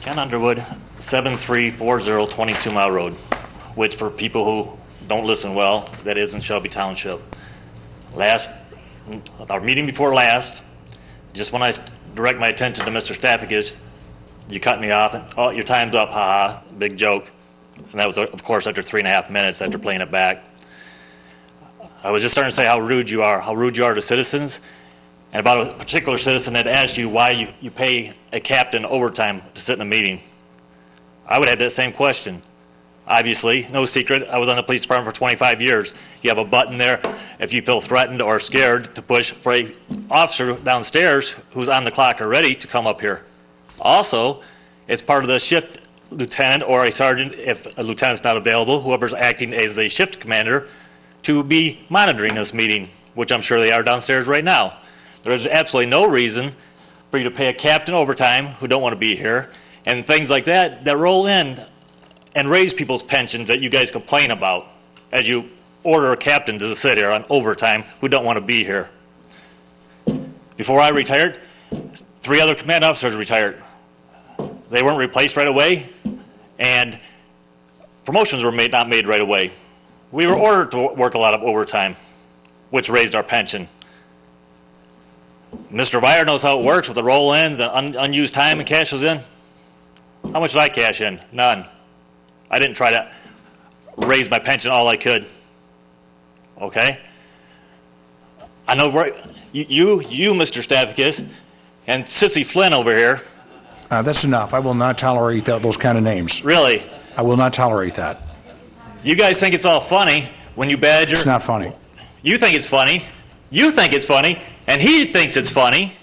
Ken Underwood, 7340 22 Mile Road, which for people who don't listen well, that is in Shelby Township. Our meeting before last, just when I direct my attention to Mr. Stafford, you cut me off, and, oh, your time's up, haha, big joke. And that was, of course, after 3.5 minutes after playing it back. I was just starting to say how rude you are to citizens, and about a particular citizen that asked you why you pay a captain overtime to sit in a meeting. I would have that same question. Obviously, no secret, I was on the police department for 25 years. You have a button there if you feel threatened or scared to push for an officer downstairs who's on the clock already to come up here. Also, it's part of the shift lieutenant or a sergeant, if a lieutenant's not available, whoever's acting as a shift commander, to be monitoring this meeting, which I'm sure they are downstairs right now. There's absolutely no reason for you to pay a captain overtime who don't want to be here, and things like that roll in and raise people's pensions that you guys complain about as you order a captain to sit here on overtime who don't want to be here. Before I retired, 3 other command officers retired. They weren't replaced right away, and promotions were not made right away. We were ordered to work a lot of overtime, which raised our pension. Mr. Vire knows how it works with the roll-ins and unused time and cashes in. How much did I cash in? None. I didn't try to raise my pension all I could. Okay? I know you, Mr. Stavkis, and Sissy Flynn over here. That's enough. I will not tolerate those kind of names. Really? I will not tolerate that. You guys think it's all funny when you badger. It's not funny. You think it's funny. You think it's funny, and he thinks it's funny,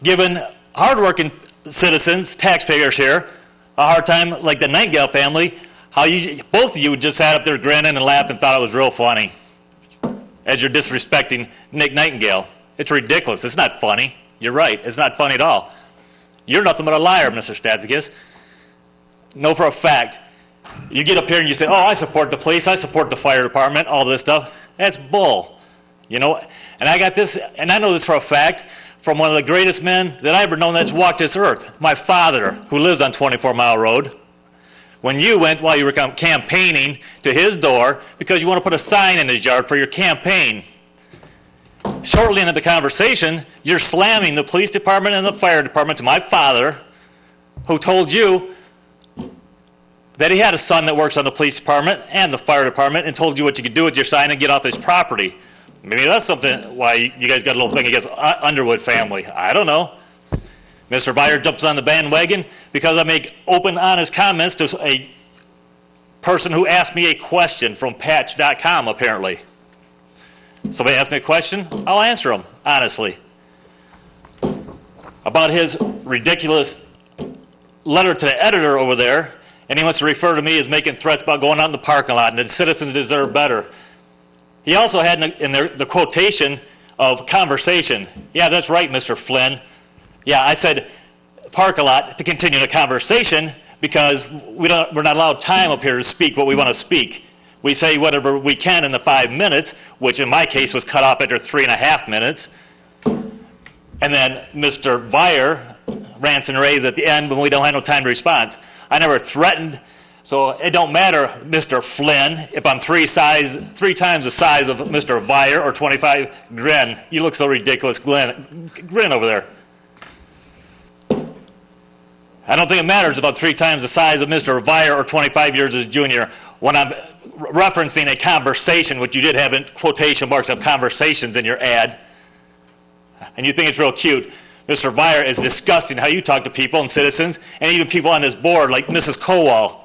giving hardworking citizens, taxpayers here, a hard time, like the Nightingale family, how both of you just sat up there grinning and laughed and thought it was real funny as you're disrespecting Nick Nightingale. It's ridiculous. It's not funny. You're right. It's not funny at all. You're nothing but a liar, Mr. Stathakis. Know for a fact. You get up here and you say, oh, I support the police, I support the fire department, all this stuff. That's bull. You know, and I got this, and I know this for a fact, from one of the greatest men that I ever known that's walked this earth, my father, who lives on 24 Mile Road. When you went while you were campaigning to his door because you want to put a sign in his yard for your campaign. Shortly into the conversation, you're slamming the police department and the fire department to my father, who told you that he had a son that works on the police department and the fire department and told you what you could do with your sign and get off his property. Maybe that's something why you guys got a little thing against Underwood family. I don't know. Mr. Vire jumps on the bandwagon because I make open, honest comments to a person who asked me a question from patch.com, apparently. Somebody asks me a question, I'll answer him, honestly. About his ridiculous letter to the editor over there, and he wants to refer to me as making threats about going out in the parking lot and that citizens deserve better. He also had in there the quotation of conversation. Yeah, that's right, Mr. Flynn. Yeah, I said park a lot to continue the conversation because we're not allowed time up here to speak what we want to speak. We say whatever we can in the 5 minutes, which in my case was cut off after 3.5 minutes. And then Mr. Vire rants and raves at the end when we don't have no time to respond. I never threatened, so it don't matter, Mr. Flynn, if I'm three times the size of Mr. Vire or 25 grin. You look so ridiculous, grin over there. I don't think it matters if I'm 3 times the size of Mr. Vire or 25 years his junior when I'm referencing a conversation, which you did have in quotation marks of conversations in your ad. And you think it's real cute. Mr. Vire is disgusting how you talk to people and citizens and even people on this board like Mrs. Kowal.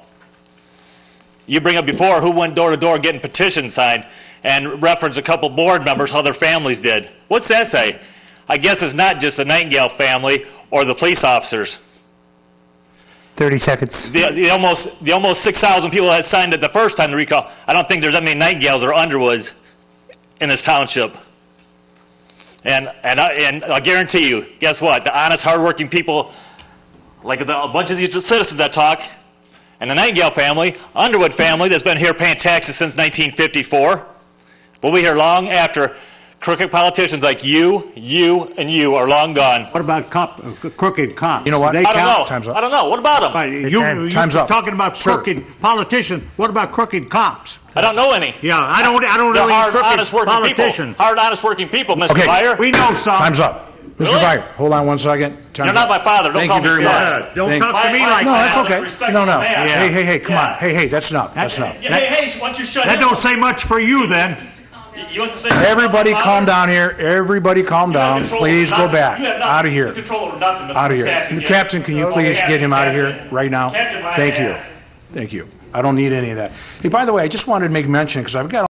You bring up before who went door to door getting petitions signed and reference a couple board members how their families did. What's that say? I guess it's not just the Nightingale family or the police officers. 30 seconds. The almost 6,000 people that signed it the first time to recall. I don't think there's that many Nightingales or Underwoods in this township. And I guarantee you, guess what? The honest, hardworking people, like a bunch of these citizens that talk, and the Nightingale family, Underwood family that's been here paying taxes since 1954, we'll be here long after Crooked politicians like you, and you are long gone. What about crooked cops? You know what? They I don't know. count? Time's up. I don't know. What about them? But you're Time's up. talking about Sir. crooked politicians. What about crooked cops? I don't know any. Yeah, I don't They're know any hard, crooked honest working politicians. people. Hard, honest working people, Mr. Okay. Fire. We know some. Time's up. Mr. Really? Fire, hold on one second. Time's You're not up. my father. Don't Thank call you me very son. much. Yeah, don't Thank- talk to me like No, that. that's okay. Respect No, the no. man. Yeah. Hey, come on. Hey, that's enough. That's enough. Yeah, hey, why don't you shut That him don't up? say much for you then. You want to say Everybody father? calm down here. Everybody calm You have down. control Please over go nothing. back. You have nothing. Out of here. Control over nothing, Mr. Out of here. Captain. Captain, can you please get him out of here right now? Captain, my Thank you. ass. Thank you. I don't need any of that. Hey, by the way, I just wanted to make mention, because I've got